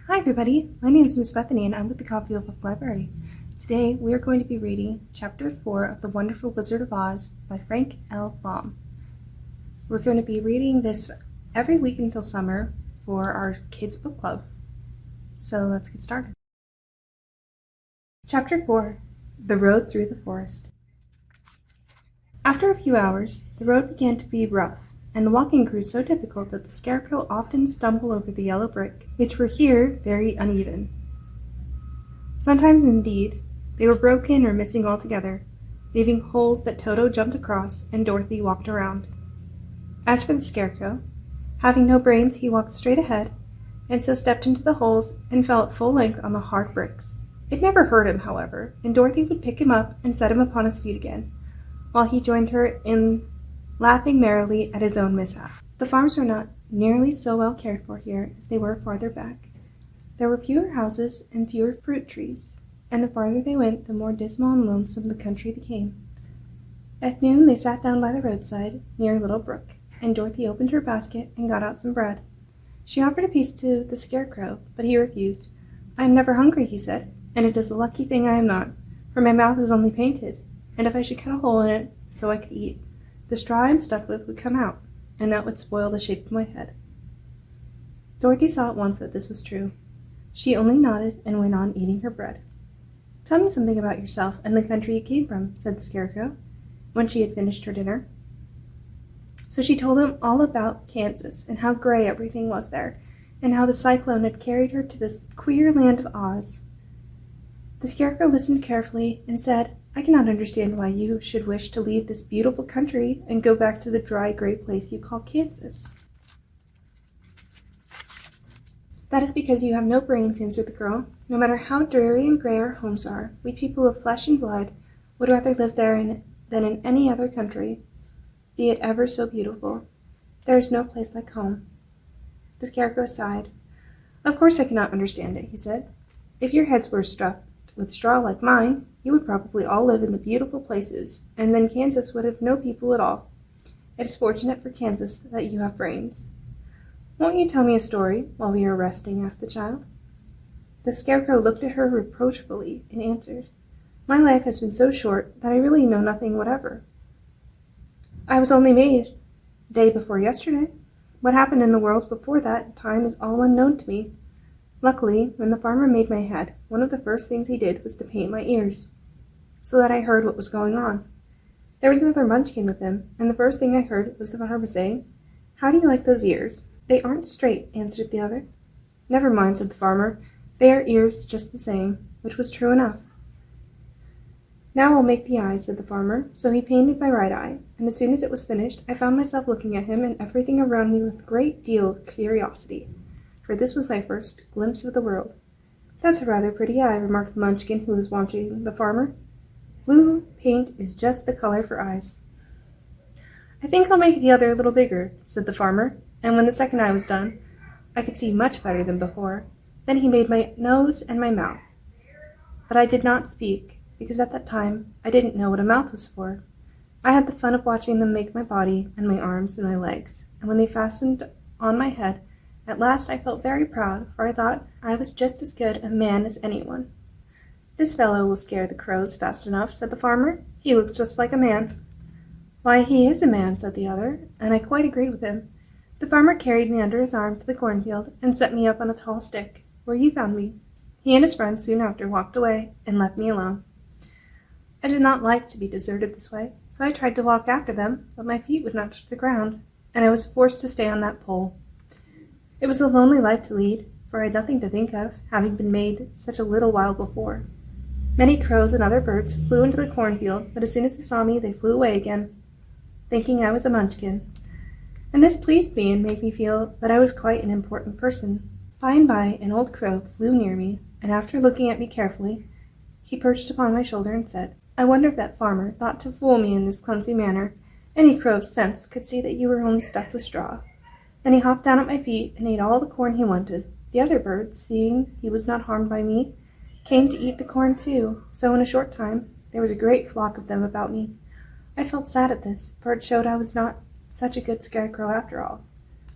Hi everybody, my name is Miss Bethany and I'm with the Copyright Book Library. Today we are going to be reading Chapter 4 of The Wonderful Wizard of Oz by Frank L. Baum. We're going to be reading this every week until summer for our Kids Book Club. So let's get started. Chapter 4, The Road Through the Forest. After a few hours, the road began to be rough, and the walking grew so difficult that the Scarecrow often stumbled over the yellow brick, which were here very uneven. Sometimes, indeed, they were broken or missing altogether, leaving holes that Toto jumped across and Dorothy walked around. As for the Scarecrow, having no brains, he walked straight ahead, and so stepped into the holes and fell at full length on the hard bricks. It never hurt him, however, and Dorothy would pick him up and set him upon his feet again, while he joined her in laughing merrily at his own mishap. The farms were not nearly so well cared for here as they were farther back. There were fewer houses and fewer fruit trees, and the farther they went, the more dismal and lonesome the country became. At noon they sat down by the roadside, near a little brook, and Dorothy opened her basket and got out some bread. She offered a piece to the Scarecrow, but he refused. "I am never hungry," he said, "and it is a lucky thing I am not, for my mouth is only painted, and if I should cut a hole in it so I could eat, the straw I am stuffed with would come out, and that would spoil the shape of my head." Dorothy saw at once that this was true. She only nodded and went on eating her bread. "Tell me something about yourself and the country you came from," said the Scarecrow, when she had finished her dinner. So she told him all about Kansas, and how gray everything was there, and how the cyclone had carried her to this queer land of Oz. The Scarecrow listened carefully and said, "I cannot understand why you should wish to leave this beautiful country and go back to the dry, gray place you call Kansas." "That is because you have no brains," answered the girl. "No matter how dreary and gray our homes are, we people of flesh and blood would rather live there than in any other country, be it ever so beautiful. There is no place like home." The Scarecrow sighed. "Of course I cannot understand it," he said. "If your heads were stuffed with straw like mine, you would probably all live in the beautiful places, and then Kansas would have no people at all. It is fortunate for Kansas that you have brains." "Won't you tell me a story while we are resting?" asked the child. The Scarecrow looked at her reproachfully and answered, "My life has been so short that I really know nothing whatever. I was only made day before yesterday. What happened in the world before that time is all unknown to me. Luckily, when the farmer made my head, one of the first things he did was to paint my ears, so that I heard what was going on. There was another Munchkin with him, and the first thing I heard was the farmer saying, 'How do you like those ears?' 'They aren't straight,' answered the other. 'Never mind,' said the farmer. 'They are ears just the same,' which was true enough. 'Now I'll make the eyes,' said the farmer. So he painted my right eye, and as soon as it was finished, I found myself looking at him and everything around me with a great deal of curiosity, for this was my first glimpse of the world. 'That's a rather pretty eye,' remarked the Munchkin who was watching the farmer. 'Blue paint is just the color for eyes.' 'I think I'll make the other a little bigger,' said the farmer, and when the second eye was done, I could see much better than before. Then he made my nose and my mouth. But I did not speak, because at that time I didn't know what a mouth was for. I had the fun of watching them make my body and my arms and my legs, and when they fastened on my head, at last I felt very proud, for I thought I was just as good a man as anyone. 'This fellow will scare the crows fast enough,' said the farmer. 'He looks just like a man.' 'Why, he is a man,' said the other, and I quite agreed with him. The farmer carried me under his arm to the cornfield and set me up on a tall stick, where you found me. He and his friend soon after walked away and left me alone. I did not like to be deserted this way, so I tried to walk after them, but my feet would not touch the ground, and I was forced to stay on that pole. It was a lonely life to lead, for I had nothing to think of, having been made such a little while before. Many crows and other birds flew into the cornfield, but as soon as they saw me, they flew away again, thinking I was a Munchkin. And this pleased me and made me feel that I was quite an important person. By and by, an old crow flew near me, and after looking at me carefully, he perched upon my shoulder and said, 'I wonder if that farmer thought to fool me in this clumsy manner. Any crow of sense could see that you were only stuffed with straw.' Then he hopped down at my feet and ate all the corn he wanted. The other birds, seeing he was not harmed by me, came to eat the corn too, so in a short time there was a great flock of them about me. I felt sad at this, for it showed I was not such a good Scarecrow after all.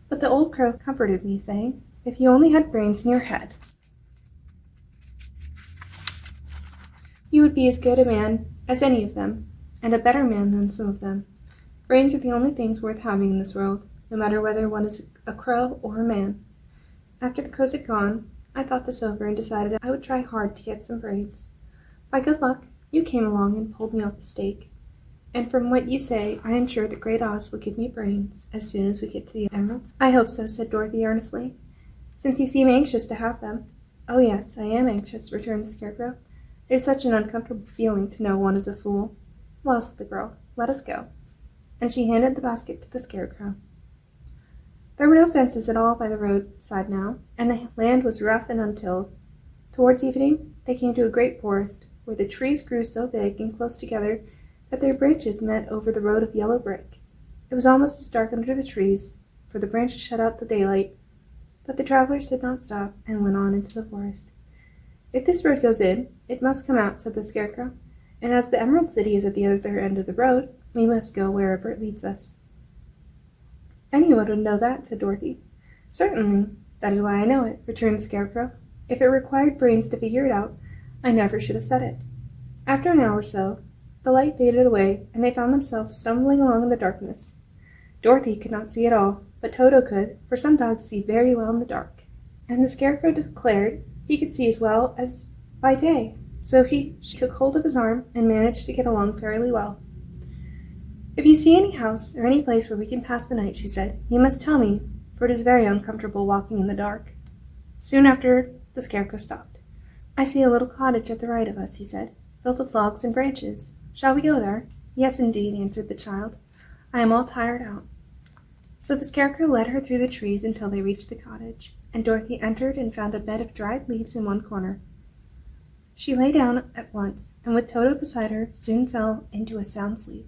But the old crow comforted me, saying, 'If you only had brains in your head, would be as good a man as any of them, and a better man than some of them. Brains are the only things worth having in this world, no matter whether one is a crow or a man. After the crows had gone, I thought this over and decided I would try hard to get some brains. By good luck, you came along and pulled me off the stake. And from what you say, I am sure that Great Oz will give me brains as soon as we get to the emeralds. I hope so, said Dorothy earnestly, since you seem anxious to have them. Oh yes, I am anxious, returned the Scarecrow. It is such an uncomfortable feeling to know one is a fool. Well, said the girl, let us go. And she handed the basket to the Scarecrow. There were no fences at all by the roadside now, and the land was rough and untilled. Towards evening, they came to a great forest, where the trees grew so big and close together that their branches met over the road of yellow brick. It was almost as dark under the trees, for the branches shut out the daylight, but the travelers did not stop and went on into the forest. If this road goes in, it must come out, said the Scarecrow, and as the Emerald City is at the other end of the road, we must go wherever it leads us. Anyone would know that, said Dorothy. Certainly, that is why I know it, returned the Scarecrow. If it required brains to figure it out, I never should have said it. After an hour or so, the light faded away, and they found themselves stumbling along in the darkness. Dorothy could not see at all, but Toto could, for some dogs see very well in the dark, and the Scarecrow declared he could see as well as by day, so she took hold of his arm and managed to get along fairly well. If you see any house or any place where we can pass the night, she said, you must tell me, for it is very uncomfortable walking in the dark. Soon after, the Scarecrow stopped. I see a little cottage at the right of us, he said, built of logs and branches. Shall we go there? Yes, indeed, answered the child. I am all tired out. So the Scarecrow led her through the trees until they reached the cottage, and Dorothy entered and found a bed of dried leaves in one corner. She lay down at once, and with Toto beside her, soon fell into a sound sleep.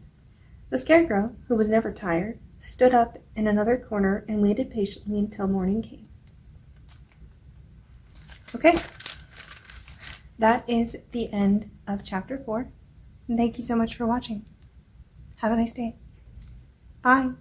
The Scarecrow, who was never tired, stood up in another corner and waited patiently until morning came. Okay, that is the end of Chapter 4. And thank you so much for watching. Have a nice day. Bye.